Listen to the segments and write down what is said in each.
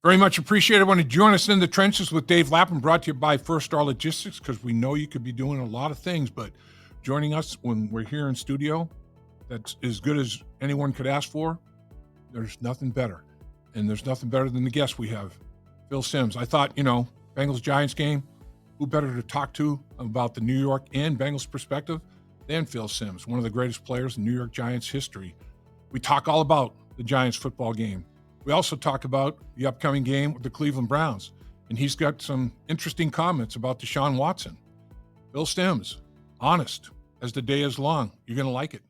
Very much appreciated. Want to join us in the trenches with Dave Lapham, brought to you by First Star Logistics, because we know you could be doing a lot of things, but joining us when we're here in studio, that's as good as anyone could ask for. There's nothing better. And there's nothing better than the guest we have, Phil Simms. I thought, Bengals-Giants game, who better to talk to about the New York and Bengals perspective than Phil Simms, one of the greatest players in New York Giants history. We talk all about the Giants football game. We also talk about the upcoming game with the Cleveland Browns, and he's got some interesting comments about Deshaun Watson. Phil Simms, honest as the day is long. You're going to like it.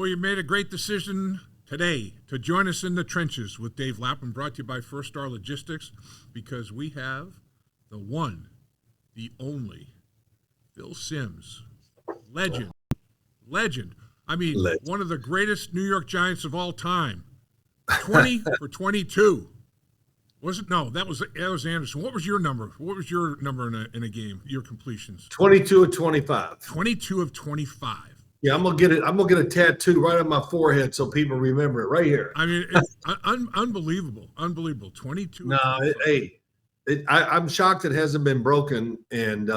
You made a great decision today to join us in the trenches with Dave Lapham, brought to you by First Star Logistics, because we have the one, the only, Phil Simms, legend. I mean, one of the greatest New York Giants of all time. 20 for 22. Was it? No, that was Anderson. What was your number? What was your number in a game? Your completions? 22 of 25. 22 of 25. Yeah, I'm gonna get it. I'm gonna get a tattoo right on my forehead so people remember it right here. I mean, it's unbelievable. 22. No, I'm shocked it hasn't been broken, and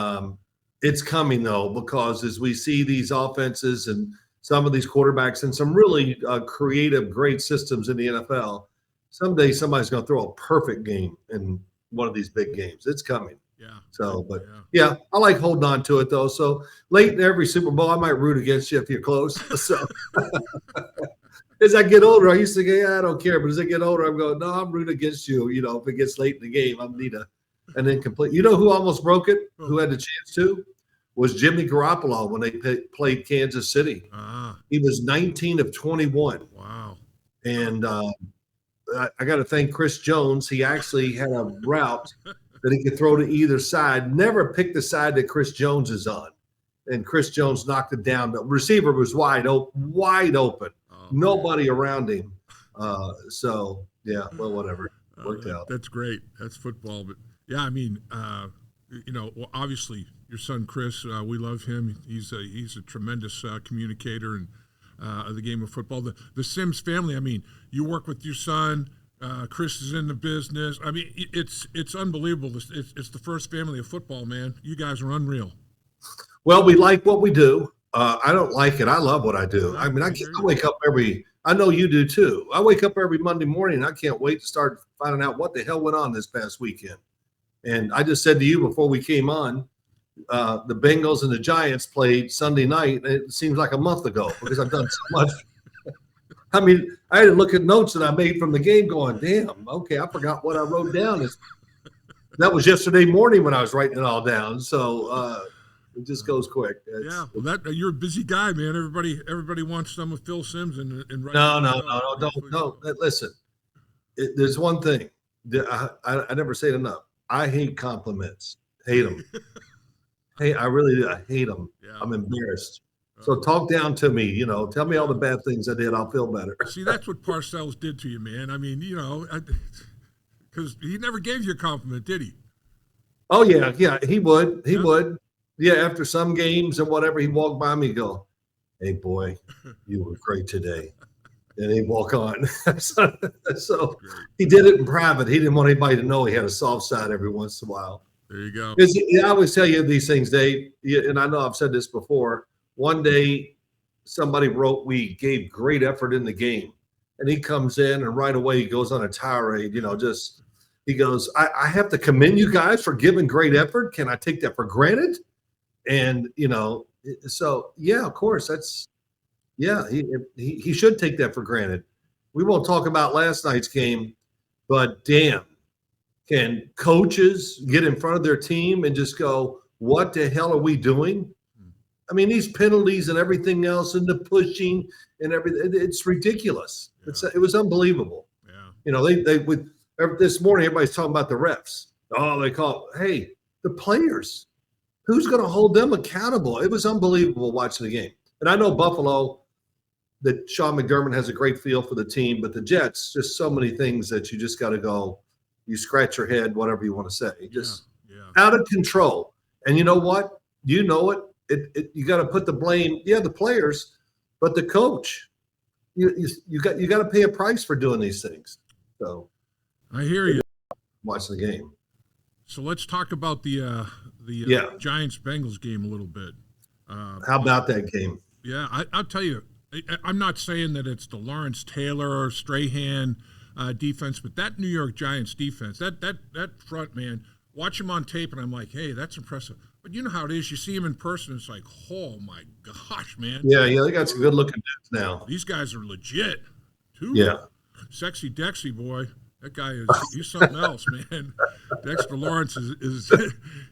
it's coming though, because as we see these offenses and some of these quarterbacks and some really creative, great systems in the NFL, someday somebody's gonna throw a perfect game in one of these big games. It's coming. Yeah. So, but yeah, I like holding on to it though. So late in every Super Bowl, I might root against you if you're close. So as I get older, I used to go, yeah, I don't care. But as I get older, I'm going, no, I'm rooting against you. If it gets late in the game, I need an incomplete. You know who almost broke it? Who had the chance to? Was Jimmy Garoppolo when they played Kansas City. He was 19 of 21. Wow. And I got to thank Chris Jones. He actually had a route that he could throw to either side. Never pick the side that Chris Jones is on. And Chris Jones knocked it down. The receiver was wide open. Nobody around him. So, yeah, well, whatever. Worked out. That's great. That's football. But, yeah, I mean, obviously your son Chris, we love him. He's a tremendous communicator and of the game of football. The Simms family, I mean, you work with your son. Chris is in the business. I mean, it's unbelievable. It's the first family of football, man. You guys are unreal. Well, we like what we do. I don't like it. I love what I do. I mean, I wake up I know you do too. I wake up every Monday morning, and I can't wait to start finding out what the hell went on this past weekend. And I just said to you before we came on, the Bengals and the Giants played Sunday night. And it seems like a month ago because I've done so much. I mean, I had to look at notes that I made from the game going, damn, okay, I forgot what I wrote down. That was yesterday morning when I was writing it all down. So it just goes quick. Well, you're a busy guy, man. Everybody wants some of Phil Simms and No, don't. Listen, there's one thing. I never say it enough. I hate compliments. Hate them. I really do. I hate them. Yeah. I'm embarrassed. So talk down to me, tell me all the bad things I did. I'll feel better. See, that's what Parcells did to you, man. I mean, because he never gave you a compliment, did he? Oh, yeah, he would. He would. Yeah, after some games and whatever, he'd walk by me and go, hey, boy, you were great today. And he'd walk on. So he did it in private. He didn't want anybody to know he had a soft side every once in a while. There you go. Because I always tell you these things, Dave, and I know I've said this before. One day, somebody wrote, we gave great effort in the game. And he comes in, and right away he goes on a tirade, he goes, I have to commend you guys for giving great effort. Can I take that for granted? And, so, yeah, of course, he should take that for granted. We won't talk about last night's game, but damn, can coaches get in front of their team and just go, what the hell are we doing? I mean, these penalties and everything else and the pushing and everything, it's ridiculous. Yeah. It was unbelievable. Yeah. They would, this morning, everybody's talking about the refs. Oh, they call hey, the players. Who's going to hold them accountable? It was unbelievable watching the game. And I know Buffalo, that Sean McDermott has a great feel for the team, but the Jets, just so many things that you just got to go, you scratch your head, whatever you want to say. Just out of control. And you know what? You know it. You got to put the blame, the players, but the coach. You got to pay a price for doing these things. So I hear you. Watch the game. So let's talk about the Giants Bengals game a little bit. How about that game? Yeah, I'll tell you. I'm not saying that it's the Lawrence Taylor or Strahan defense, but that New York Giants defense, that front man, watch him on tape, and I'm like, hey, that's impressive. But you know how it is. You see him in person, it's like, oh my gosh, man. Yeah, they got some good looking dudes now. These guys are legit, too. Yeah. Sexy Dexy boy. That guy he's something else, man. Dexter Lawrence is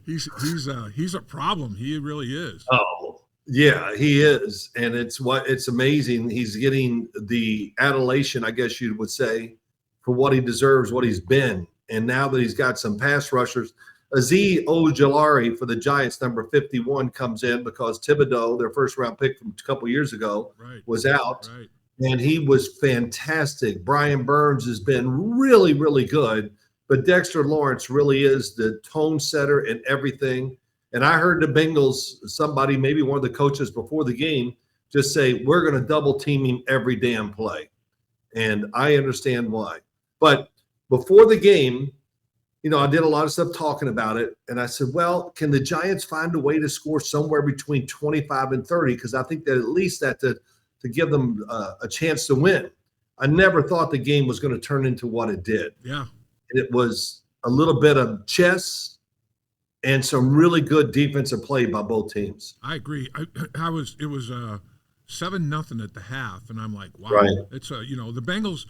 he's a problem. He really is. Oh, yeah, he is. And it's amazing. He's getting the adulation, I guess you would say, for what he deserves, what he's been. And now that he's got some pass rushers, Azeez Ojulari for the Giants, number 51, comes in because Thibodeau, their first round pick from a couple years ago, was out. Right. And he was fantastic. Brian Burns has been really, really good. But Dexter Lawrence really is the tone setter and everything. And I heard the Bengals, somebody, maybe one of the coaches before the game, just say, we're going to double team him every damn play. And I understand why. But before the game, I did a lot of stuff talking about it. And I said, well, can the Giants find a way to score somewhere between 25 and 30? Because I think that at least that to give them a chance to win. I never thought the game was going to turn into what it did. Yeah. It was a little bit of chess and some really good defensive play by both teams. I agree. It was 7-0 at the half, and I'm like, wow. Right. It's the Bengals,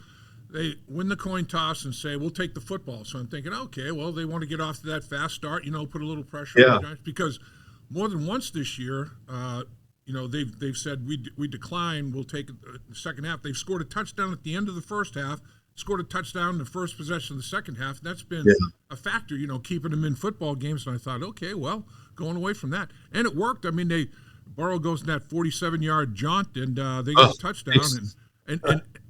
they win the coin toss and say, we'll take the football. So I'm thinking, okay, well, they want to get off to that fast start, put a little pressure on the Giants, because more than once this year, they've said we decline. We'll take the second half. They've scored a touchdown at the end of the first half, scored a touchdown in the first possession of the second half. That's been a factor, keeping them in football games. And I thought, okay, well, going away from that, and it worked. I mean, Burrow goes in that 47-yard jaunt, and they get a touchdown,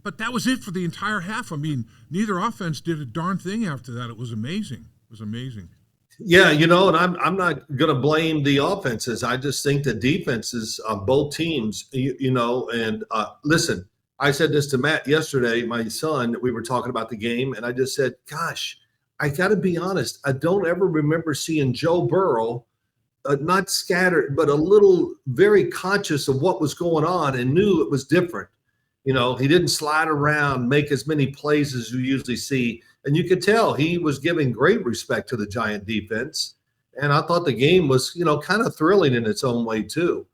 but that was it for the entire half. I mean, neither offense did a darn thing after that. It was amazing. It was amazing. Yeah, and I'm not going to blame the offenses. I just think the defenses on both teams, and listen, I said this to Matt yesterday, my son, we were talking about the game, and I just said, gosh, I got to be honest. I don't ever remember seeing Joe Burrow not scattered, but a little very conscious of what was going on and knew it was different. He didn't slide around, make as many plays as you usually see. And you could tell he was giving great respect to the Giant defense. And I thought the game was, kind of thrilling in its own way too.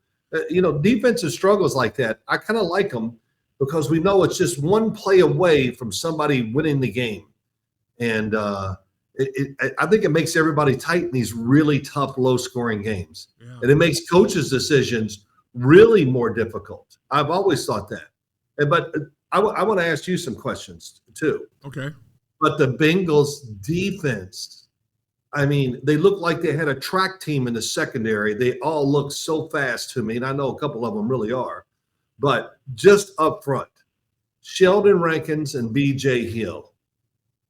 Defensive struggles like that, I kind of like them because we know it's just one play away from somebody winning the game. And I think it makes everybody tight in these really tough, low-scoring games. Yeah. And it makes coaches' decisions really more difficult. I've always thought that. But I want to ask you some questions too. Okay. But the Bengals defense, I mean, they looked like they had a track team in the secondary. They all look so fast to me, and I know a couple of them really are. But just up front, Sheldon Rankins and B.J. Hill,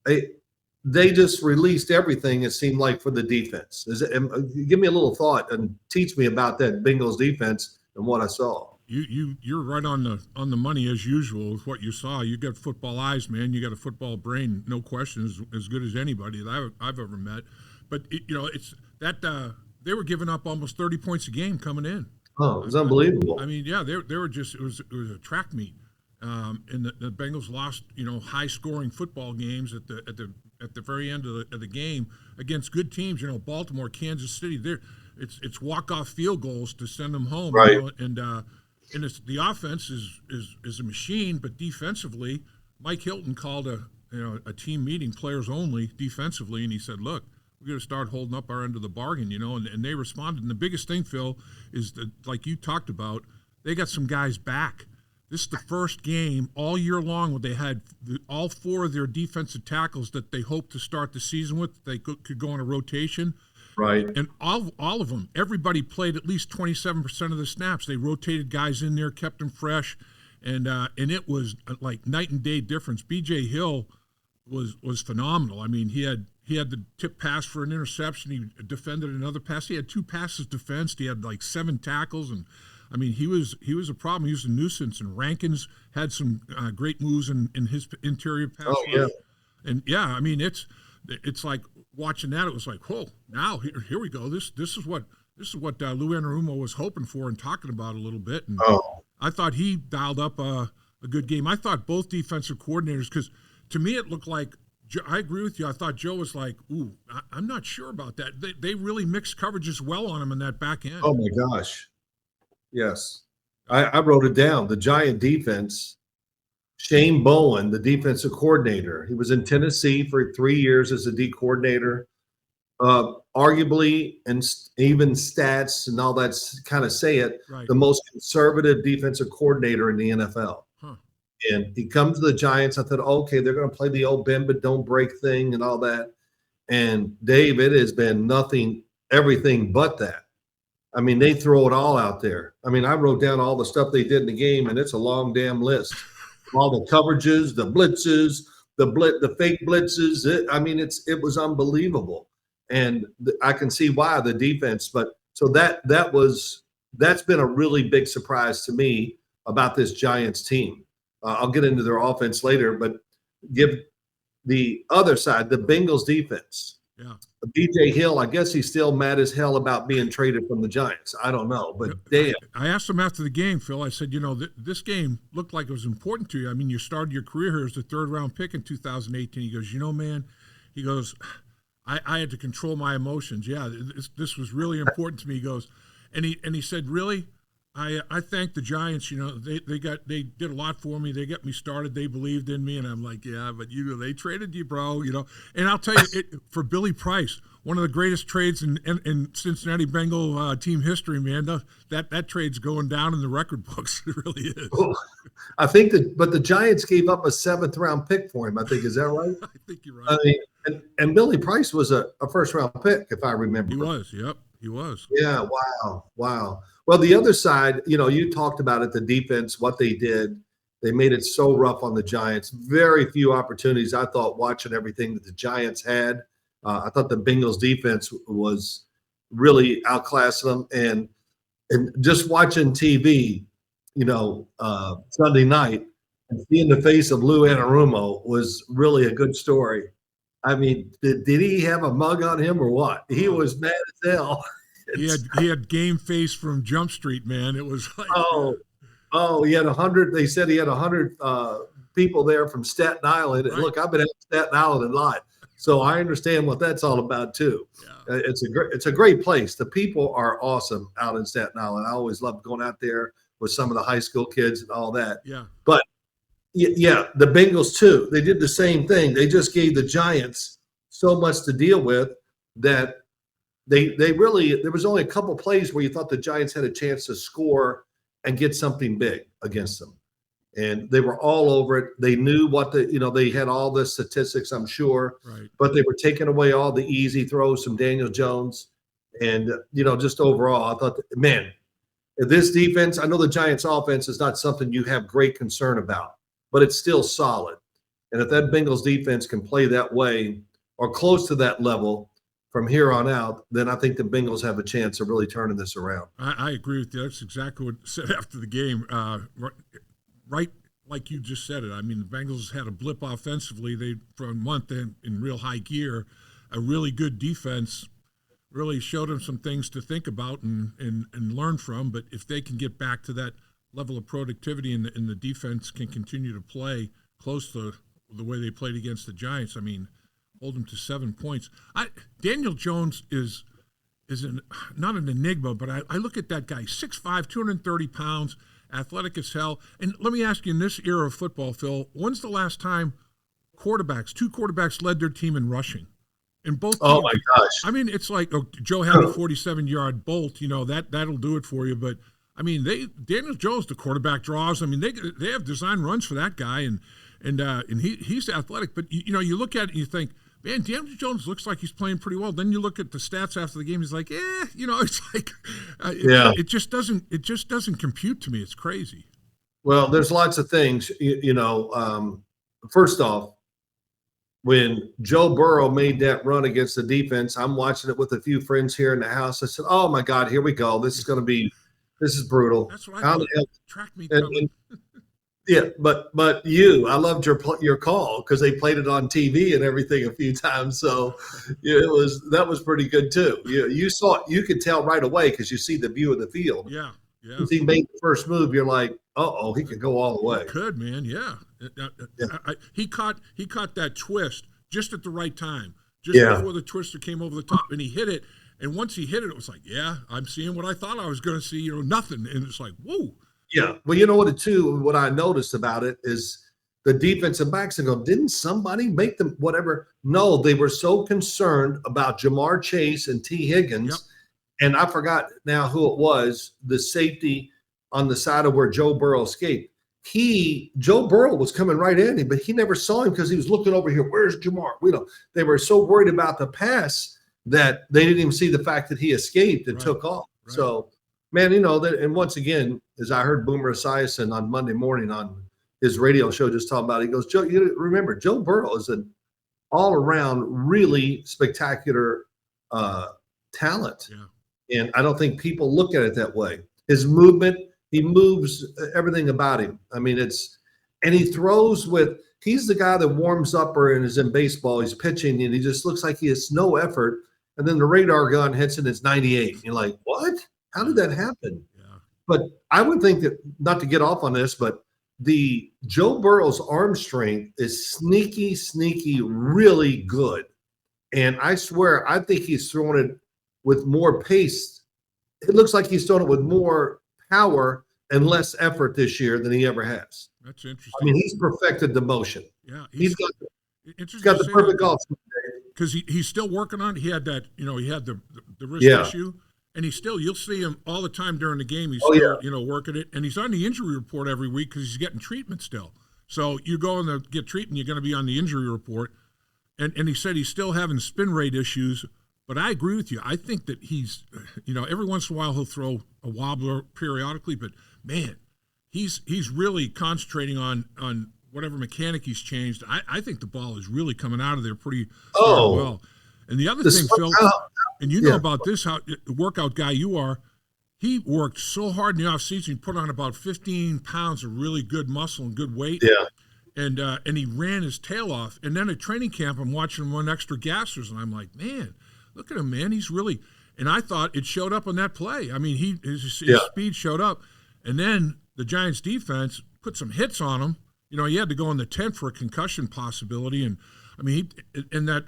they just released everything, it seemed like, for the defense. Give me a little thought and teach me about that Bengals defense and what I saw. You're right on the money as usual with what you saw. You got football eyes, man. You got a football brain, no question, as good as anybody that I've ever met. But it's that they were giving up almost 30 points a game coming in. Oh, it was unbelievable. I mean, yeah, they were just it was a track meet, and the Bengals lost high scoring football games at the very end of the game against good teams. Baltimore, Kansas City. It's walk off field goals to send them home. Right. And the offense is a machine, but defensively, Mike Hilton called a team meeting, players only, defensively, and he said, "Look, we're going to start holding up our end of the bargain," and they responded. And the biggest thing, Phil, is that, like you talked about, they got some guys back. this is the first game all year long where they had all 4 of their defensive tackles that they hoped to start the season with. They could go on a rotation. Right. And all of them, everybody played at least 27% of the snaps. They rotated guys in there, kept them fresh, and it was like night and day difference. B.J. Hill was phenomenal. I mean, he had the tip pass for an interception. He defended another pass. He had 2 passes defensed. He had like 7 tackles, and I mean, he was a problem. He was a nuisance. And Rankins had some great moves in his interior pass rush. Yeah. And yeah, I mean, it's like watching that. It was like, whoa, now here we go. This is what Lou Anarumo was hoping for and talking about a little bit. And I thought he dialed up a good game. I thought both defensive coordinators, because to me it looked like, I agree with you. I thought Joe was like, ooh, I'm not sure about that. They really mixed coverages well on him in that back end. Oh my gosh. Yes. I wrote it down. The Giant defense, Shane Bowen, the defensive coordinator. He was in Tennessee for 3 years as a D coordinator. Arguably, and even stats and all that kind of say it, right, the most conservative defensive coordinator in the NFL. And he comes to the Giants. I thought, okay, they're going to play the old bend but don't break thing and all that. And Dave, it has been everything but that. I mean, they throw it all out there. I mean, I wrote down all the stuff they did in the game, and it's a long damn list. All the coverages, the blitzes, the fake blitzes. It was unbelievable. And I can see why the defense. But so that's been a really big surprise to me about this Giants team. I'll get into their offense later, but give the other side, the Bengals defense. Yeah. B.J. Hill, I guess he's still mad as hell about being traded from the Giants. I don't know, but damn. I asked him after the game, Phil. I said, this game looked like it was important to you. I mean, you started your career here as a 3rd-round pick in 2018. He goes, man, he goes, I had to control my emotions. Yeah, this was really important to me. He goes, and he said, really? I thank the Giants. They did a lot for me. They got me started. They believed in me, and I'm like, yeah, but they traded you, bro. And I'll tell you, for Billy Price, one of the greatest trades in Cincinnati Bengal team history, man. That trade's going down in the record books. It really is. Well, I think but the Giants gave up a 7th-round pick for him. I think, is that right? I think you're right. I mean, and Billy Price was a 1st-round pick, if I remember. He was. Yep, he was. Yeah. Wow. Well, the other side, you talked about it, the defense, what they did. They made it so rough on the Giants. Very few opportunities, I thought, watching everything that the Giants had. I thought the Bengals defense was really outclassing them. And just watching TV, Sunday night and seeing the face of Lou Anarumo was really a good story. I mean, did he have a mug on him or what? He was mad as hell. He had game face from Jump Street, man. It was like he had 100. They said he had 100 people there from Staten Island. Right. Look, I've been at Staten Island a lot, so I understand what that's all about too. Yeah. It's a great place. The people are awesome out in Staten Island. I always loved going out there with some of the high school kids and all that. Yeah. But yeah, the Bengals too. They did the same thing. They just gave the Giants so much to deal with that. They really, there was only a couple plays where you thought the Giants had a chance to score and get something big against them. And they were all over it. They knew they had all the statistics, I'm sure, right, but they were taking away all the easy throws from Daniel Jones. And, just overall, I thought, man, this defense, I know the Giants offense is not something you have great concern about, but it's still solid. And if that Bengals defense can play that way or close to that level from here on out, then I think the Bengals have a chance of really turning this around. I agree with you. That's exactly what I said after the game. Right like you just said it. I mean, the Bengals had a blip offensively. They, for a month in real high gear, a really good defense really showed them some things to think about and learn from. But if they can get back to that level of productivity and the defense can continue to play close to the way they played against the Giants, I mean, hold them to 7 points. Daniel Jones is not an enigma, but I look at that guy, 6'5", 230 pounds, athletic as hell. And let me ask you, in this era of football, Phil, when's the last time two quarterbacks led their team in rushing? In both Oh, teams, my gosh. I mean, it's like Joe had a 47-yard bolt, that'll do it for you. But I mean, Daniel Jones, the quarterback draws. I mean, they have designed runs for that guy, and he's athletic. But you look at it and you think, man, Daniel Jones looks like he's playing pretty well. Then you look at the stats after the game. He's like, it's like, it just doesn't compute to me. It's crazy. Well, there's lots of things. First off, when Joe Burrow made that run against the defense, I'm watching it with a few friends here in the house. I said, "Oh my God, here we go. This is brutal." That's what I thought. Track me. Yeah, but I loved your call because they played it on TV and everything a few times. So that was pretty good too. You could tell right away because you see the view of the field. Yeah. If he made the first move, you're like, he could go all the way. He could, man. Yeah. He caught that twist just at the right time, before the twister came over the top, and he hit it. And once he hit it, it was like, I'm seeing what I thought I was going to see. Nothing, and it's like, whoa. Yeah. Well, you know what I noticed about it is the defensive backs go, didn't somebody make them whatever? No, they were so concerned about Jamar Chase and T. Higgins. Yep. And I forgot now who it was, the safety on the side of where Joe Burrow escaped. Joe Burrow was coming right at him, but he never saw him because he was looking over here. Where's Jamar? They were so worried about the pass that they didn't even see the fact that he escaped and took off. Right. So, man, and once again, as I heard Boomer Esiason on Monday morning on his radio show just talking about it, he goes, Joe, remember, Joe Burrow is an all-around really spectacular talent. Yeah. And I don't think people look at it that way. His movement, he moves everything about him. I mean, and he throws he's the guy that warms up or is in baseball. He's pitching and he just looks like he has no effort. And then the radar gun hits and it's 98. And you're like, what? How did that happen? Yeah. But I would think that, not to get off on this, but the Joe Burrow's arm strength is sneaky, really good. And I swear, I think he's throwing it with more pace. It looks like he's throwing it with more power and less effort this year than he ever has. That's interesting. I mean, he's perfected the motion. Yeah. He's got the perfect golf swing. Because he's still working on it. He had that, he had the wrist issue. And you'll see him all the time during the game. He's still, working it. And he's on the injury report every week because he's getting treatment still. So you go in to get treatment, you're going to be on the injury report. And he said he's still having spin rate issues. But I agree with you. I think that he's, every once in a while he'll throw a wobbler periodically. But, man, he's really concentrating on whatever mechanic he's changed. I think the ball is really coming out of there pretty well. And the other thing, Phil, and know about this, how the workout guy you are, he worked so hard in the offseason. He put on about 15 pounds of really good muscle and good weight. Yeah. And he ran his tail off. And then at training camp, I'm watching him run extra gassers, and I'm like, man, look at him, man. He's really – and I thought it showed up on that play. I mean, his speed showed up. And then the Giants' defense put some hits on him. He had to go in the tent for a concussion possibility. And, I mean,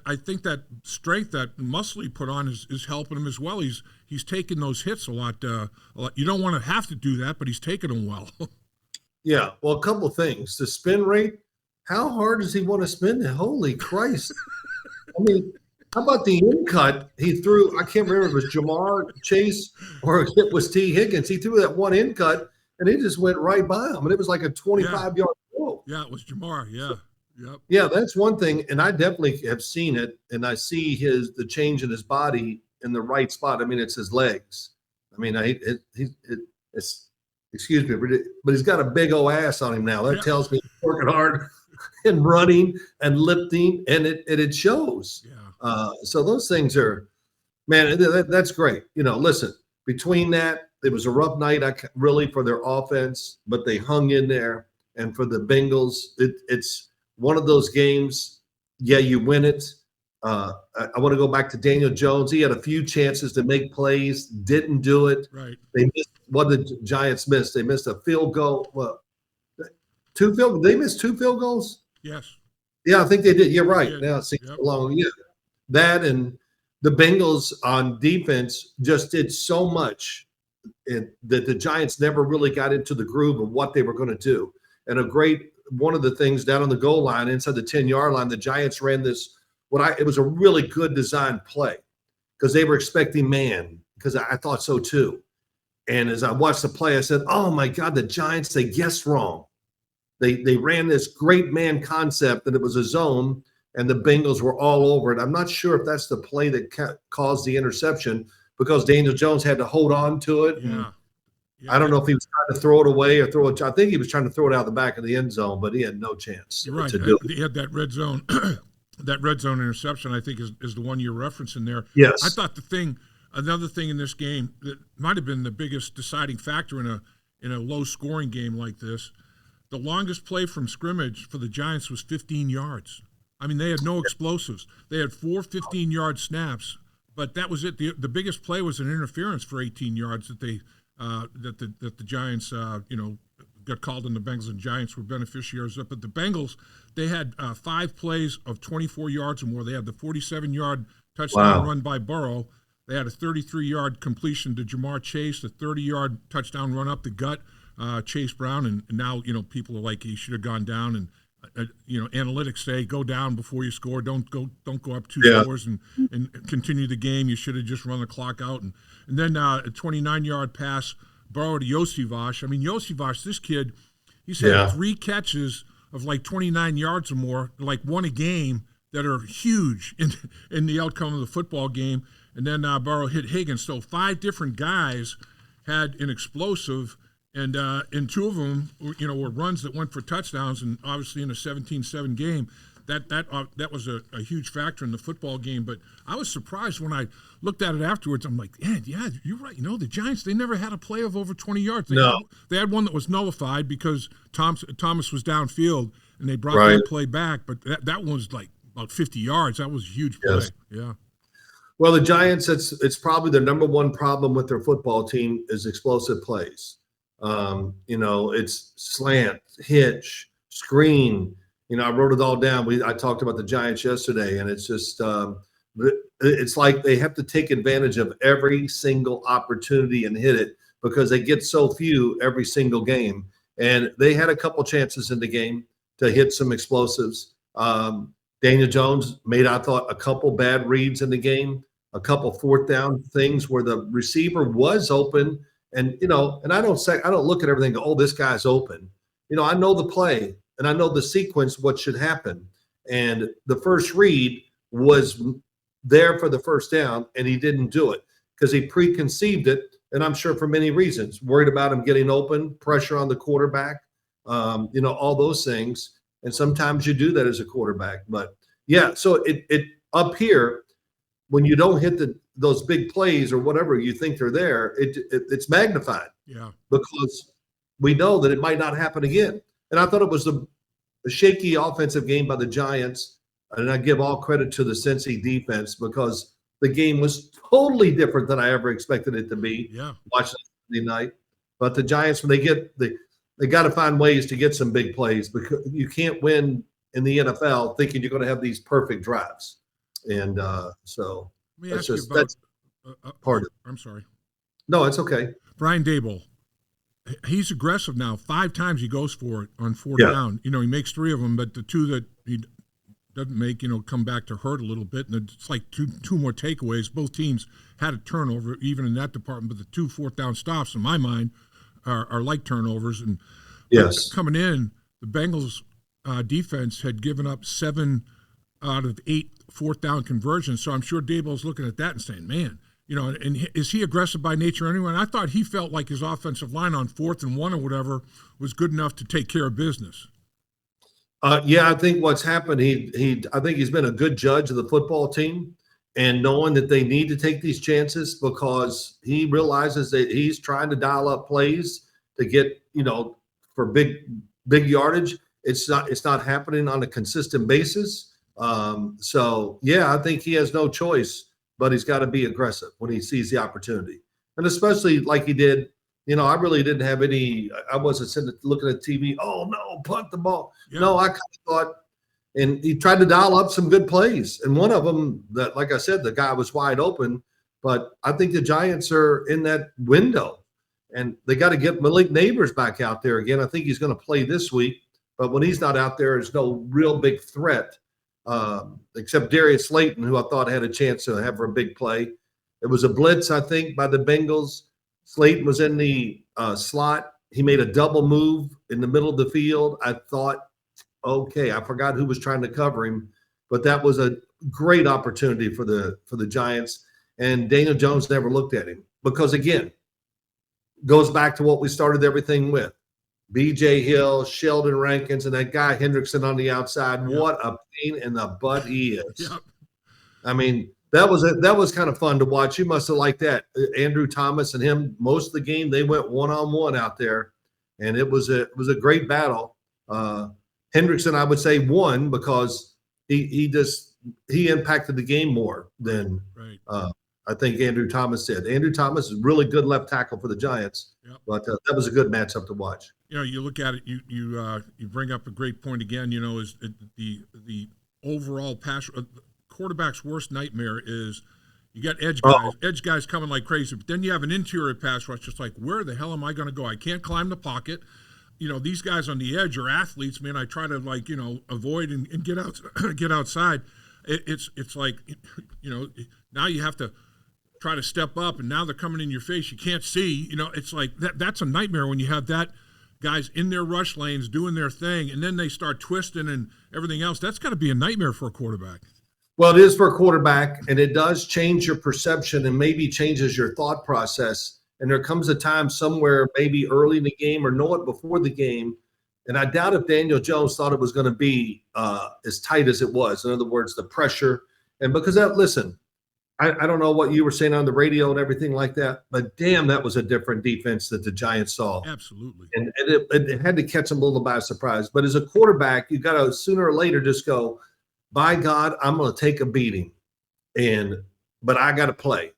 I think that strength, that muscle he put on is helping him as well. He's taking those hits a lot. You don't want to have to do that, but he's taking them well. Yeah. Well, a couple of things. The spin rate, how hard does he want to spin it? Holy Christ. I mean – how about the in cut he threw? I can't remember if it was Jamar Chase or it was T. Higgins. He threw that one in cut, and it just went right by him. And it was like a 25-yard throw. Yeah, it was Jamar. Yeah. Yep. Yeah, that's one thing. And I definitely have seen it, and I see the change in his body in the right spot. I mean, it's his legs. I mean, it's excuse me, but he's got a big old ass on him now. That tells me he's working hard and running and lifting, and it shows. Yeah. So those things are, man, that's great. Listen, between that, it was a rough night really for their offense, but they hung in there. And for the Bengals, it's one of those games. Yeah, you win it. I want to go back to Daniel Jones. He had a few chances to make plays, didn't do it. Right. They missed what the Giants missed. They missed a field goal. Well, they missed 2 field goals? Yes. Yeah, I think they did. You're right. Now it seems long. Yeah. That and the Bengals on defense just did so much that the Giants never really got into the groove of what they were going to do. And one of the things down on the goal line, inside the 10-yard line, the Giants ran this, it was a really good design play because they were expecting man, because I thought so too. And as I watched the play, I said, "Oh my God, the Giants, they guessed wrong. They ran this great man concept that it was a zone, and the Bengals were all over it." I'm not sure if that's the play that caused the interception because Daniel Jones had to hold on to it. Yeah. I don't know if he was trying to throw it away or throw it. I think he was trying to throw it out the back of the end zone, but he had no chance to do it. He had that red zone. That red zone interception, I think, is the one you're referencing there. Yes. I thought another thing in this game that might have been the biggest deciding factor in a low scoring game like this, the longest play from scrimmage for the Giants was 15 yards. I mean, they had no explosives. They had 4 15-yard snaps, but that was it. The biggest play was an interference for 18 yards that the Giants got called, and the Bengals and Giants were beneficiaries of. But the Bengals, they had 5 plays of 24 yards or more. They had the 47-yard touchdown run by Burrow. They had a 33-yard completion to Jamar Chase, a 30-yard touchdown run up the gut, Chase Brown, and now people are like he should have gone down, and analytics say go down before you score. Don't go up 2 scores and continue the game. You should have just run the clock out, and then a 29-yard pass Burrow to Yosivas. I mean, Yosivas, this kid, he's had 3 catches of like 29 yards or more, like one a game, that are huge in the outcome of the football game. And then Burrow hit Higgins. So 5 different guys had an explosive, and 2 of them, were runs that went for touchdowns. And obviously in a 17-7 game, that was a huge factor in the football game. But I was surprised when I looked at it afterwards. I'm like, yeah, you're right. The Giants, they never had a play of over 20 yards. They had one that was nullified because Thomas was downfield, and they brought that play back. But that one was like about 50 yards. That was a huge play. Yes. Yeah. Well, the Giants, it's probably their number one problem with their football team is explosive plays. It's slant, hitch, screen. I wrote it all down. I talked about the Giants yesterday, and it's just it's like they have to take advantage of every single opportunity and hit it because they get so few every single game. And they had a couple chances in the game to hit some explosives. Daniel Jones made, I thought, a couple bad reads in the game, a couple 4th down things where the receiver was open. And, and I don't look at everything and go, oh, this guy's open. I know the play and I know the sequence, what should happen. And the first read was there for the first down, and he didn't do it because he preconceived it. And I'm sure for many reasons, worried about him getting open, pressure on the quarterback, all those things. And sometimes you do that as a quarterback. But, yeah, so it up here, when you don't hit those big plays or whatever you think they're there, it's magnified. Yeah. Because we know that it might not happen again. And I thought it was a shaky offensive game by the Giants. And I give all credit to the Cincy defense because the game was totally different than I ever expected it to be. Yeah. Watching Sunday night. But the Giants, when they got to find ways to get some big plays because you can't win in the NFL thinking you're going to have these perfect drives. And so that's part of it. I'm sorry. No, it's okay. Brian Daboll, he's aggressive now. 5 times he goes for it on 4th down. He makes 3 of them, but the 2 that he doesn't make, come back to hurt a little bit. And it's like two more takeaways. Both teams had a turnover, even in that department. But the 2 4th down stops, in my mind, are like turnovers. And coming in, the Bengals defense had given up 7 out of 8 4th down conversions. So I'm sure Daboll's looking at that and saying, man, and is he aggressive by nature anyway? And I thought he felt like his offensive line on 4th and 1 or whatever was good enough to take care of business. I think what's happened, I think he's been a good judge of the football team and knowing that they need to take these chances because he realizes that he's trying to dial up plays to get, for big yardage. It's not happening on a consistent basis. I think he has no choice, but he's got to be aggressive when he sees the opportunity. And especially like he did, I really didn't have I wasn't sitting looking at TV. Oh no, punt the ball. Yeah. No, I kind of thought, and he tried to dial up some good plays. And one of them that, like I said, the guy was wide open, but I think the Giants are in that window and they got to get Malik Neighbors back out there again. I think he's going to play this week, but when he's not out there, there's no real big threat. Except Darius Slayton, who I thought had a chance to have a big play. It was a blitz, I think, by the Bengals. Slayton was in the slot. He made a double move in the middle of the field. I thought, okay, I forgot who was trying to cover him, but that was a great opportunity for the Giants. And Daniel Jones never looked at him because, again, goes back to what we started everything with. B.J. Hill, Sheldon Rankins, and that guy Hendrickson on the outside. Yep. What a pain in the butt he is. Yep. I mean, that was kind of fun to watch. You must have liked that. Andrew Thomas and him, most of the game, they went one-on-one out there, and it was a great battle. Hendrickson, I would say, won because he impacted the game more than I think Andrew Thomas did. Andrew Thomas is really good left tackle for the Giants, but that was a good matchup to watch. You look at it. You bring up a great point again. Is the overall pass quarterback's worst nightmare is you got edge guys coming like crazy, but then you have an interior pass rush. Just like, where the hell am I going to go? I can't climb the pocket. These guys on the edge are athletes, man. I try to avoid and get out, get outside. It's like, now you have to try to step up, and now they're coming in your face. You can't see. It's like that's a nightmare when you have that guys in their rush lanes doing their thing, and then they start twisting and everything else. That's got to be a nightmare for a quarterback. Well, it is for a quarterback, and it does change your perception and maybe changes your thought process. And there comes a time somewhere, maybe early in the game or know it before the game. And I doubt if Daniel Jones thought it was going to be as tight as it was. In other words, the pressure. And because listen, I don't know what you were saying on the radio and everything like that, but damn, that was a different defense that the Giants saw. Absolutely. And it had to catch them a little by surprise. But as a quarterback, you got to sooner or later just go, by God, I'm going to take a beating, but I got to play.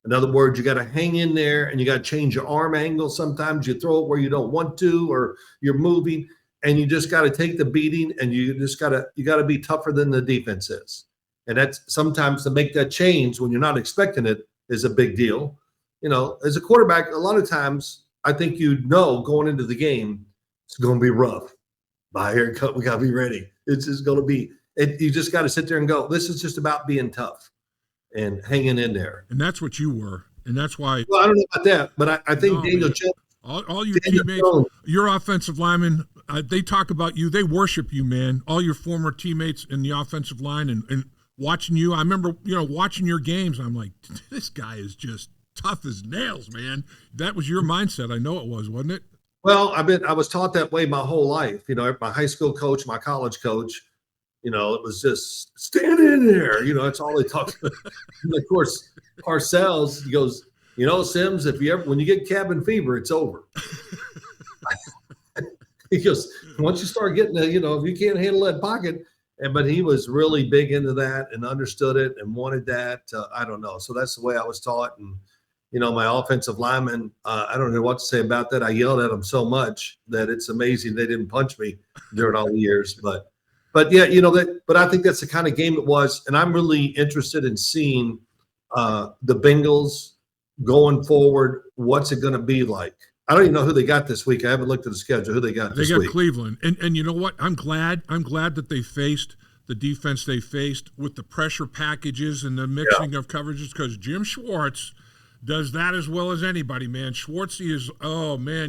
In other words, you got to hang in there, and you got to change your arm angle. Sometimes you throw it where you don't want to, or you're moving, and you just got to take the beating, and you got to be tougher than the defense is. And that's sometimes to make that change when you're not expecting it is a big deal. As a quarterback, a lot of times I think going into the game, it's going to be rough. By haircut, we got to be ready. It's just going to be. You just got to sit there and go, this is just about being tough and hanging in there. And that's what you were. And that's why. Well, I don't know about that, but I think Daniel Jones. All your teammates, your offensive linemen, they talk about you. They worship you, man. All your former teammates in the offensive line and watching you. I remember, watching your games. I'm like, this guy is just tough as nails, man. That was your mindset. I know it was, wasn't it? Well, I was taught that way my whole life. My high school coach, my college coach, it was just stand in there. That's all they talked about. And of course, Parcells, he goes, Sims, when you get cabin fever, it's over. He goes, once you start getting if you can't handle that pocket. But he was really big into that and understood it and wanted that. I don't know. So that's the way I was taught. And, my offensive linemen, I don't know what to say about that. I yelled at them so much that it's amazing they didn't punch me during all the years. But yeah, but I think that's the kind of game it was. And I'm really interested in seeing the Bengals going forward. What's it going to be like? I don't even know who they got this week. I haven't looked at the schedule. Who they got this week? They got Cleveland. And you know what? I'm glad that they faced the defense they faced with the pressure packages and the mixing of coverages, because Jim Schwartz does that as well as anybody, man. Schwartzy is,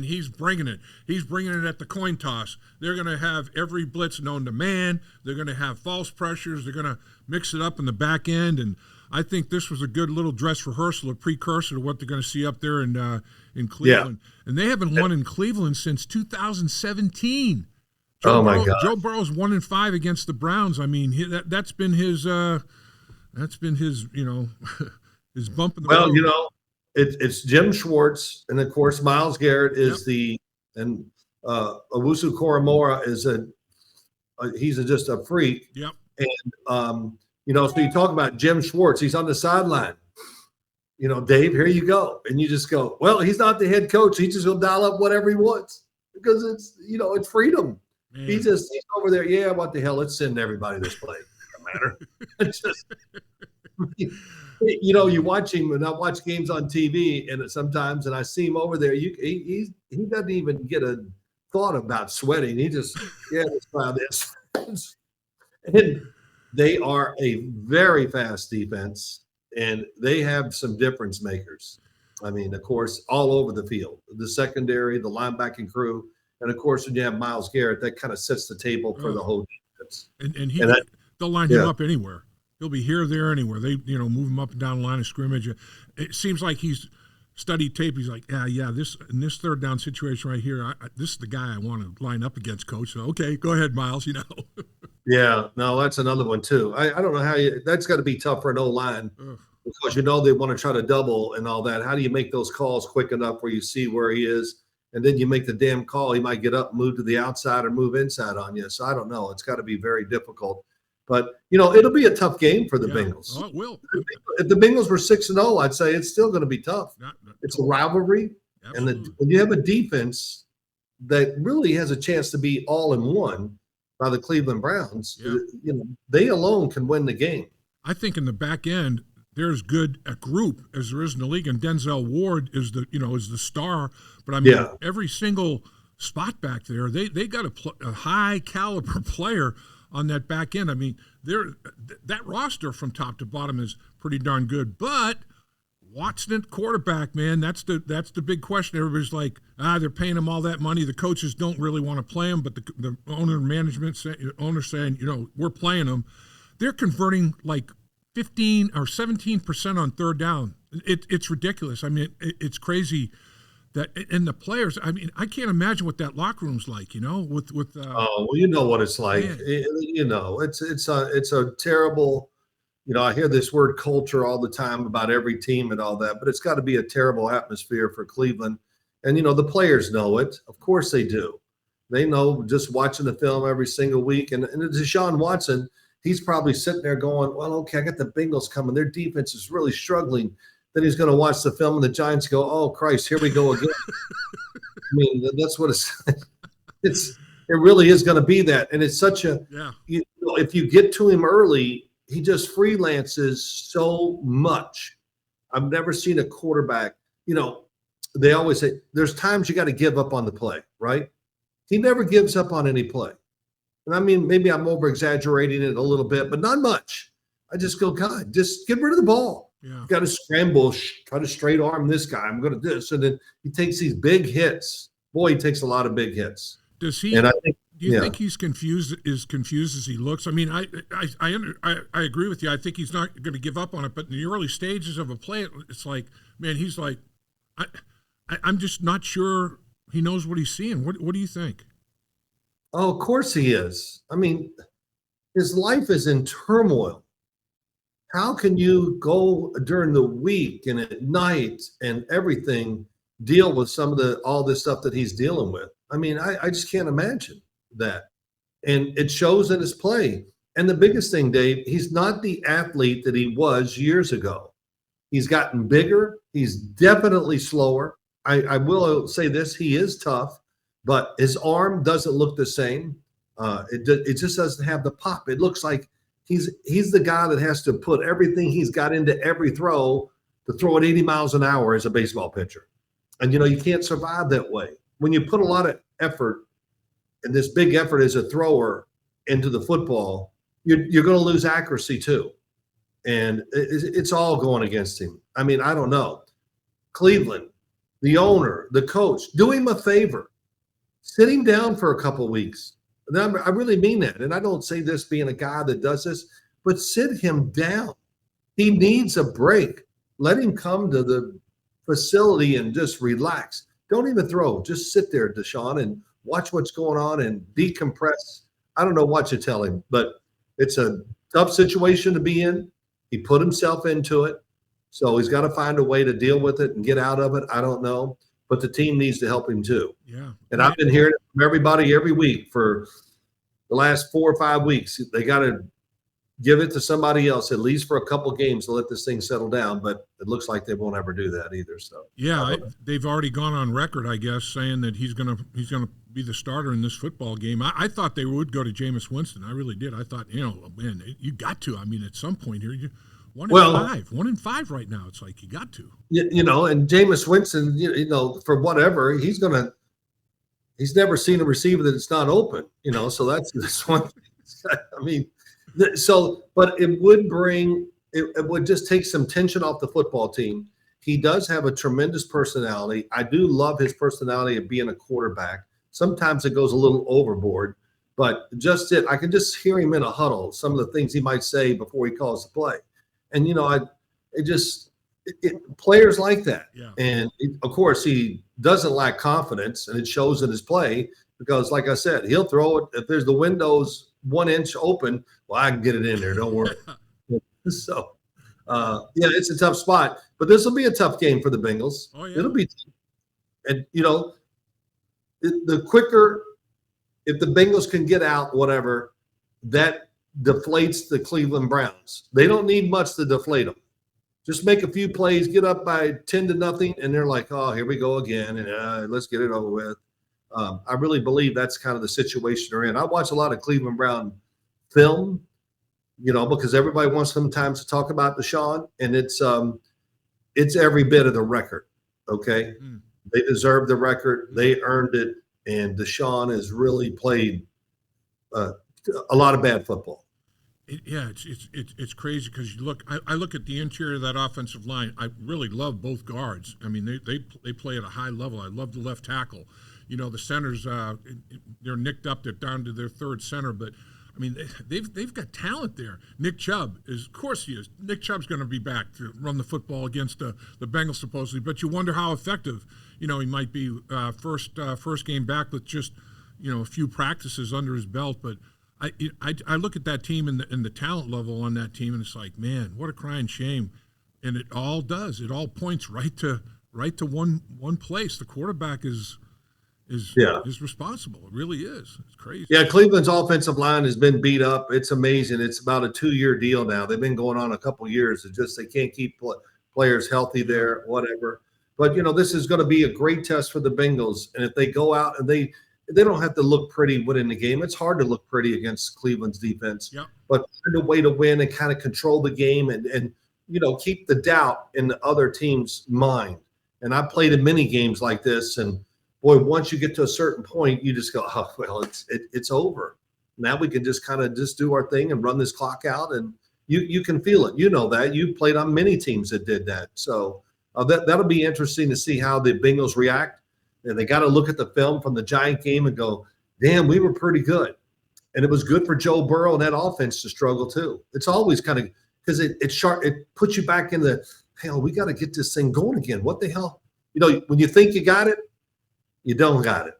he's bringing it. He's bringing it at the coin toss. They're going to have every blitz known to man. They're going to have false pressures. They're going to mix it up in the back end. And I think this was a good little dress rehearsal, a precursor to what they're going to see up there in Cleveland. Yeah. And they haven't won in Cleveland since 2017. My God! Joe Burrow's 1-5 against the Browns. I mean, that's been his his bump in the road. It's Jim Schwartz, and of course Myles Garrett is and Owusu Koromora is he's just a freak. Yep. And so you talk about Jim Schwartz, he's on the sideline. Dave, here you go. And you just go, well, he's not the head coach. He just will dial up whatever he wants because it's, it's freedom. Man. He's over there. Yeah, what the hell? Let's send everybody this play. Doesn't matter. It's just, you watch him, and I watch games on TV, and sometimes, and I see him over there. He doesn't even get a thought about sweating. He just, let's try this. And they are a very fast defense, and they have some difference makers. I mean, of course, all over the field, the secondary, the linebacking crew, and of course, when you have Myles Garrett, that kind of sets the table for the whole defense. And And they'll line him up anywhere. He'll be here, there, anywhere. They move him up and down the line of scrimmage. It seems like he's studied tape. He's like, this in this third down situation right here, this is the guy I want to line up against, coach. So okay, go ahead, Myles. Yeah, no, that's another one too. I don't know how that's got to be tough for an O-line because they want to try to double and all that. How do you make those calls quick enough where you see where he is, and then you make the damn call? He might get up, move to the outside, or move inside on you. So I don't know. It's got to be very difficult. But it'll be a tough game for the Bengals. Oh, it will. If the Bengals were 6-0, I'd say it's still going to be tough. It's a rivalry, and when you have a defense that really has a chance to be all in one by the Cleveland Browns, they alone can win the game. I think in the back end, there's good a group as there is in the league, and Denzel Ward is the star. But I mean, every single spot back there, they got a high caliber player on that back end. I mean, that roster from top to bottom is pretty darn good. But Watson at quarterback, man, that's the big question. Everybody's like, they're paying him all that money. The coaches don't really want to play him, but the owner management saying, we're playing him. They're converting like 15 or 17% on third down. It's ridiculous. I mean, it's crazy. That and the players, I mean, I can't imagine what that locker room's like, with well, you know what it's like. It's a terrible, I hear this word culture all the time about every team and all that, but it's got to be a terrible atmosphere for Cleveland. And the players know it. Of course they do. They know just watching the film every single week. And Deshaun Watson, he's probably sitting there going, well, okay, I got the Bengals coming. Their defense is really struggling. Then he's going to watch the film and the Giants go, oh, Christ, here we go again. I mean, that's what it really is going to be that. And it's such if you get to him early, he just freelances so much. I've never seen a quarterback, they always say there's times you got to give up on the play, right? He never gives up on any play. And I mean, maybe I'm over-exaggerating it a little bit, but not much. I just go, God, just get rid of the ball. Yeah. Got to scramble, try to straight arm this guy. I'm going to do this. And then he takes these big hits. Boy, he takes a lot of big hits. Does he? And I think, do you think he's confused as he looks? I mean, I agree with you. I think he's not going to give up on it. But in the early stages of a play, it's like, man, he's like, I'm just not sure he knows what he's seeing. What do you think? Oh, of course he is. I mean, his life is in turmoil. How can you go during the week and at night and everything deal with all this stuff that he's dealing with? I mean, I just can't imagine that. And it shows in his play. And the biggest thing, Dave, he's not the athlete that he was years ago. He's gotten bigger. He's definitely slower. I will say this, he is tough, but his arm doesn't look the same. It just doesn't have the pop. It looks like he's the guy that has to put everything he's got into every throw to throw it 80 miles an hour as a baseball pitcher. And, you can't survive that way. When you put a lot of effort, and this big effort as a thrower into the football, you're going to lose accuracy too. And it's all going against him. I mean, I don't know. Cleveland, the owner, the coach, do him a favor. Sit him down for a couple of weeks. I really mean that. And I don't say this being a guy that does this, but sit him down. He needs a break. Let him come to the facility and just relax. Don't even throw. Just sit there, Deshaun, and watch what's going on and decompress. I don't know what you tell him, but it's a tough situation to be in. He put himself into it. So he's got to find a way to deal with it and get out of it. I don't know. But the team needs to help him too. Yeah. And I've been hearing it from everybody every week for the last 4 or 5 weeks. They got to give it to somebody else, at least for a couple games, to let this thing settle down. But it looks like they won't ever do that either. So yeah, they've already gone on record, I guess, saying that he's gonna be the starter in this football game. I thought they would go to Jameis Winston. I really did. I thought, man, you got to. I mean, at some point here, One in five right now. It's like you got to. And Jameis Winston, for whatever, he's never seen a receiver that's not open, so that's one thing. I mean, but it would just take some tension off the football team. He does have a tremendous personality. I do love his personality of being a quarterback. Sometimes it goes a little overboard, but I can just hear him in a huddle, some of the things he might say before he calls the play. And, players like that. Yeah. And of course, he doesn't lack confidence, and it shows in his play because, like I said, he'll throw it. If there's the windows 1 inch open, well, I can get it in there. Don't worry. So, it's a tough spot, but this will be a tough game for the Bengals. Oh, yeah. It'll be, and the quicker, if the Bengals can get out, whatever, that deflates the Cleveland Browns. They don't need much to deflate them. Just make a few plays, get up by 10-0, and they're like, oh, here we go again, and let's get it over with. I really believe that's kind of the situation they're in. I watch a lot of Cleveland Brown film, because everybody wants sometimes to talk about Deshaun, and it's every bit of the record, okay? Mm. They deserve the record. They earned it, and Deshaun has really played a lot of bad football. It's crazy because I look at the interior of that offensive line. I really love both guards. I mean, they play at a high level. I love the left tackle. The centers, they're nicked up. They're down to their third center, but I mean, they've got talent there. Nick Chubb of course he is. Nick Chubb's going to be back to run the football against the Bengals supposedly, but you wonder how effective, he might be first game back with just, a few practices under his belt. But I look at that team and the talent level on that team, and it's like, man, what a crying shame. And it all points right to one place. The quarterback is responsible. It really is. It's crazy. Yeah, Cleveland's offensive line has been beat up. It's amazing. It's about a 2-year deal now. They've been going on a couple of years. It's just they can't keep players healthy there, whatever. But, this is going to be a great test for the Bengals. And if they go out and they don't have to look pretty winning the game. It's hard to look pretty against Cleveland's defense. Yep. But find a way to win and kind of control the game and keep the doubt in the other team's mind. And I played in many games like this, and boy, once you get to a certain point, you just go, oh, well, it's over. Now we can just kind of just do our thing and run this clock out, and you can feel it. You know that. You played on many teams that did that. So that'll be interesting to see how the Bengals react. And they got to look at the film from the Giant game and go, damn, we were pretty good. And it was good for Joe Burrow and that offense to struggle too. It's always kind of because it's sharp. It puts you back in the, hell, we got to get this thing going again. What the hell? When you think you got it, you don't got it.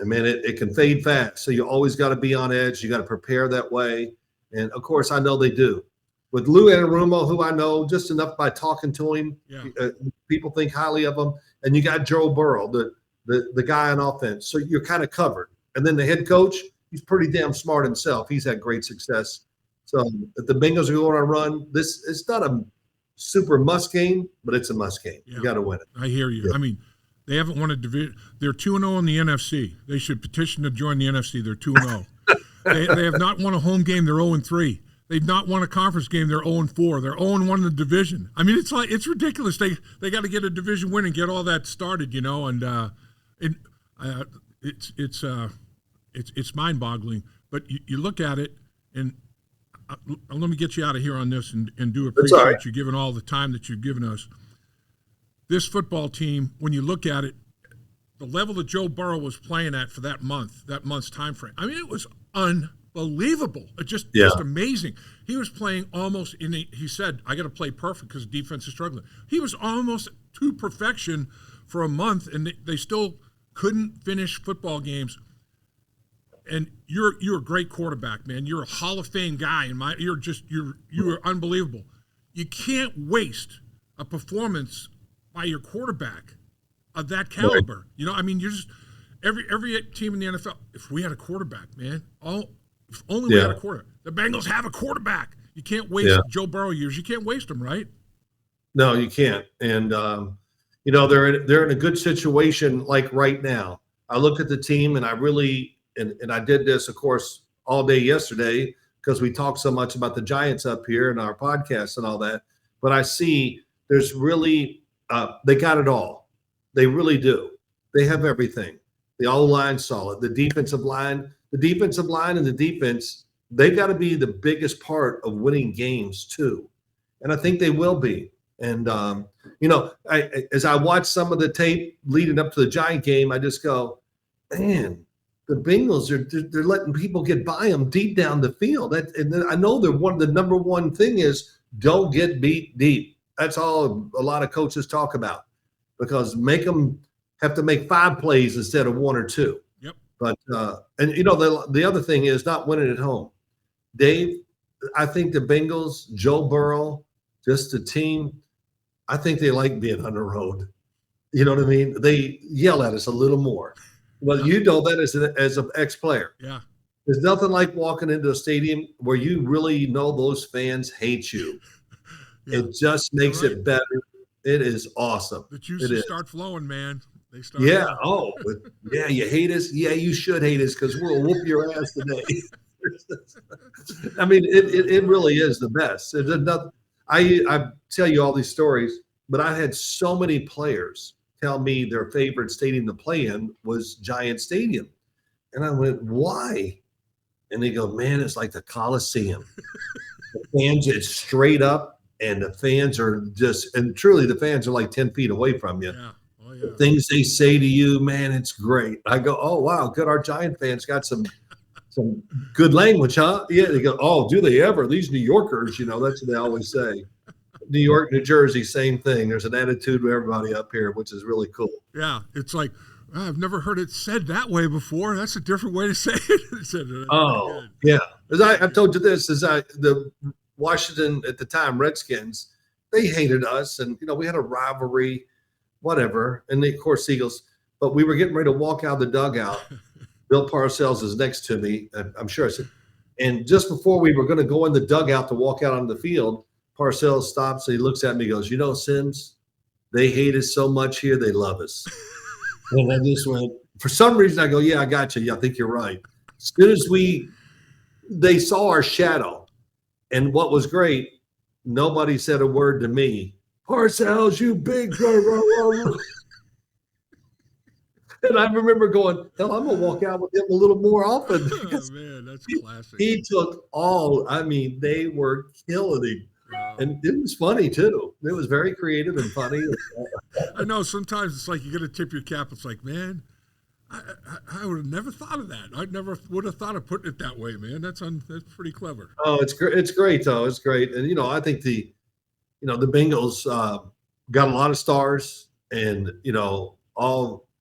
I mean, it can fade fast. So you always got to be on edge. You got to prepare that way. And, of course, I know they do. With Lou Anarumo, who I know just enough by talking to him, people think highly of him. And you got Joe Burrow, the guy on offense. So you're kind of covered. And then the head coach, he's pretty damn smart himself. He's had great success. So if the Bengals are going on a run, it's not a super must game, but it's a must game. You got to win it. I hear you. Yeah. I mean, they haven't won a division. They're 2-0 in the NFC. They should petition to join the NFC. They're 2-0. They have not won a home game. They're 0-3. They've not won a conference game. They're 0-4. They're 0-1 in the division. I mean, it's ridiculous. They got to get a division win and get all that started, and it's mind-boggling. But you look at it, and let me get you out of here on this, and do appreciate you giving all the time that you've given us. This football team, when you look at it, the level that Joe Burrow was playing at for that month's time frame, I mean, it was unbelievable. Just amazing. He was playing almost he said, I got to play perfect because the defense is struggling. He was almost to perfection for a month, and they still couldn't finish football games. And you're a great quarterback, man. You're a Hall of Fame guy, and you're unbelievable. You can't waste a performance by your quarterback of that caliber. Right. I mean, you're just every team in the NFL. If we had a quarterback, man, if only we had a quarterback. The Bengals have a quarterback. You can't waste Joe Burrow years. You can't waste them, right? No, you can't. And they're in a good situation like right now. I look at the team, and I really and I did this, of course, all day yesterday because we talked so much about the Giants up here in our podcast and all that. But I see there's really they got it all. They really do. They have everything. The O-line's solid. The defensive line and the defense, they got to be the biggest part of winning games too. And I think they will be. And as I watch some of the tape leading up to the Giant game, I just go, man, the Bengals they're letting people get by them deep down the field. And I know the number one thing is don't get beat deep. That's all a lot of coaches talk about, because make them have to make 5 plays instead of 1 or 2. Yep. But the other thing is not winning at home. Dave, I think the Bengals, Joe Burrow, just the team, I think they like being on the road. You know what I mean? They yell at us a little more. Well, you know that as an ex-player. Yeah. There's nothing like walking into a stadium where you really know those fans hate you. Yeah. It just makes it better. It is awesome. The juices start flowing, man. They start. Yeah. Flowing. Oh, yeah. You hate us. Yeah, you should hate us because we'll whoop your ass today. I mean, it really is the best. I tell you all these stories, but I had so many players tell me their favorite stadium to play in was Giant Stadium. And I went, why? And they go, man, it's like the Coliseum. The fans, it's straight up, and the fans are and truly the fans are like 10 feet away from you. Yeah. Oh, yeah. The things they say to you, man, it's great. I go, oh, wow, good. Our Giant fans got some good language, huh? Yeah. They go, oh, do they ever? These New Yorkers, that's what they always say. New York, New Jersey, same thing. There's an attitude to everybody up here, which is really cool. Yeah. It's like, I've never heard it said that way before. That's a different way to say it. Oh, yeah. As I've told you this, the Washington at the time, Redskins, they hated us. And, we had a rivalry, whatever. And of course, Eagles. But we were getting ready to walk out of the dugout. Bill Parcells is next to me. I'm sure I said, and just before we were going to go in the dugout to walk out on the field, Parcells stops and he looks at me and goes, Sims, they hate us so much here, they love us. And I just went, for some reason, I go, yeah, I got you. Yeah, I think you're right. As soon as they saw our shadow. And what was great, nobody said a word to me. Parcells, you big. And I remember going, hell, I'm going to walk out with him a little more often. Oh, man, that's classic. He took they were killing him. Wow. And it was funny, too. It was very creative and funny. I know. Sometimes it's like you got to tip your cap. It's like, man, I would have never thought of that. I never would have thought of putting it that way, man. That's pretty clever. Oh, it's great, though. It's great. And, I think the Bengals got a lot of stars. And,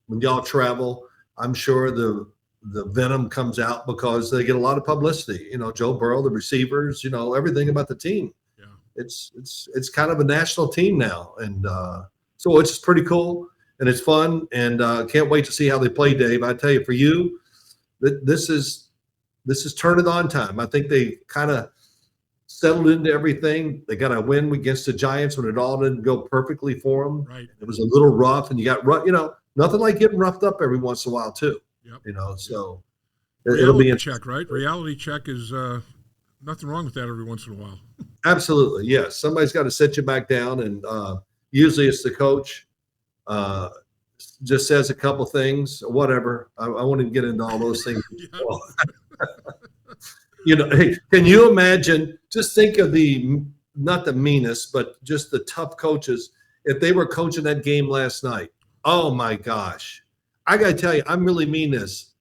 when y'all travel, I'm sure the venom comes out because they get a lot of publicity. Joe Burrow, the receivers, everything about the team. Yeah, it's kind of a national team now, and so it's pretty cool and it's fun, and can't wait to see how they play, Dave. I tell you, for you, this is turn it on time. I think they kind of settled into everything. They got a win against the Giants when it all didn't go perfectly for them. Right. It was a little rough, and you got nothing like getting roughed up every once in a while too. Yep. So it'll be a check, right? Reality check is nothing wrong with that every once in a while. Absolutely, yes. Somebody's got to sit you back down, and usually it's the coach. Just says a couple things, whatever. I won't even get into all those things. Hey, can you imagine? Just think of not the meanest, but just the tough coaches. If they were coaching that game last night. Oh my gosh. I got to tell you, I'm really mean this.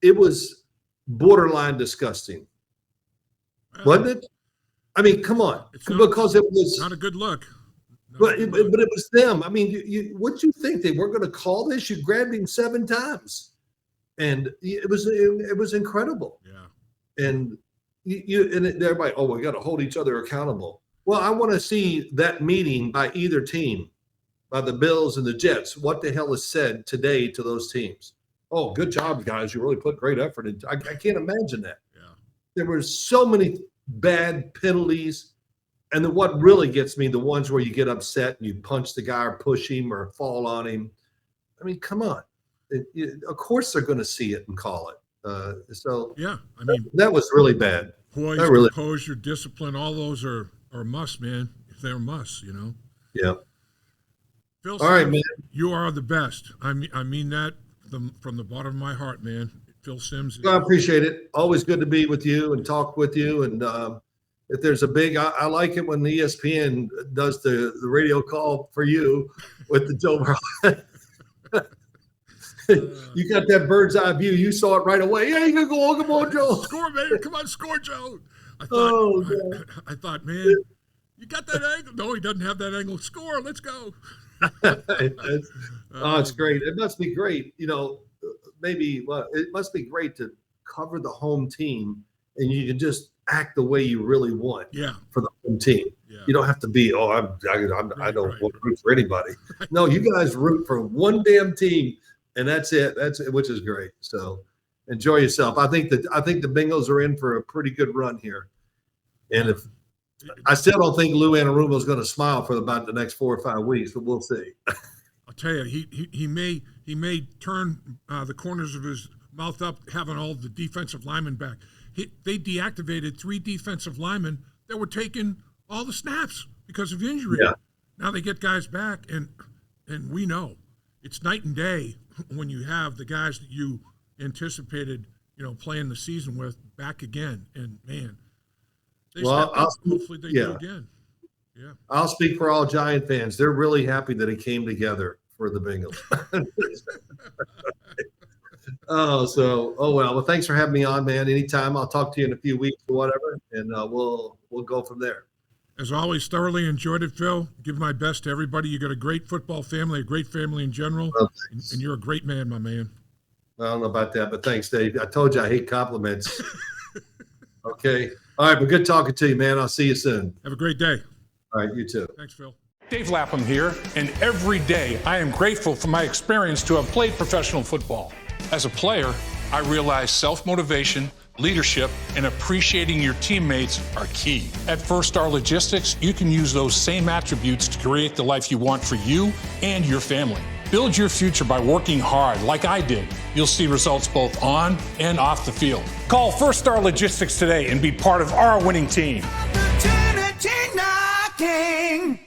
It was borderline disgusting. Wasn't it? I mean, come on. Because it was not a good look. But it was them. I mean, what you think? They weren't going to call this? You grabbed him 7 times. And it was incredible. Yeah. And everybody, we got to hold each other accountable. Well, I want to see that meeting by either team. By the Bills and the Jets, what the hell is said today to those teams? Oh, good job, guys. You really put great effort into. I can't imagine that. Yeah. There were so many bad penalties. And then what really gets me, the ones where you get upset and you punch the guy or push him or fall on him. I mean, come on. Of course they're going to see it and call it. So yeah, I mean, that was really bad. Poise, composure, discipline, all those are must, man. If they're must, Yeah. Phil, all right, man. You are the best. I mean that from the bottom of my heart, man. Phil Simms. I appreciate it. Always good to be with you and talk with you. And if there's a big, I like it when the ESPN does the radio call for you with the Joe Burrow. You got that bird's eye view. You saw it right away. Yeah, you can go on. Come on, Joe. Score, man. Come on, score, Joe. I thought, man, you got that angle. No, he doesn't have that angle. Score. Let's go. It's great. It must be great. You know, it must be great to cover the home team and you can just act the way you really want for the home team. Yeah. You don't have to be, I don't want to root for anybody. No, you guys root for one damn team, and that's it. That's it, which is great. So enjoy yourself. I think the Bengals are in for a pretty good run here. And I still don't think Lou Anarumo is going to smile for about the next 4 or 5 weeks, but we'll see. I'll tell you, he may turn the corners of his mouth up, having all the defensive linemen back. They deactivated 3 defensive linemen that were taking all the snaps because of injury. Yeah. Now they get guys back, and we know it's night and day when you have the guys that you anticipated, playing the season with back again. And man, hopefully they do again. Yeah, I'll speak for all Giant fans. They're really happy that it came together for the Bengals. Well, thanks for having me on, man. Anytime. I'll talk to you in a few weeks or whatever, and we'll go from there. As always, thoroughly enjoyed it, Phil. Give my best to everybody. You got a great football family, a great family in general, and you're a great man, my man. I don't know about that, but thanks, Dave. I told you I hate compliments. Okay. All right, but good talking to you, man. I'll see you soon. Have a great day. All right, you too. Thanks, Phil. Dave Lapham here, and every day I am grateful for my experience to have played professional football. As a player, I realize self-motivation, leadership, and appreciating your teammates are key. At First Star Logistics, you can use those same attributes to create the life you want for you and your family. Build your future by working hard like I did. You'll see results both on and off the field. Call First Star Logistics today and be part of our winning team. Opportunity knocking.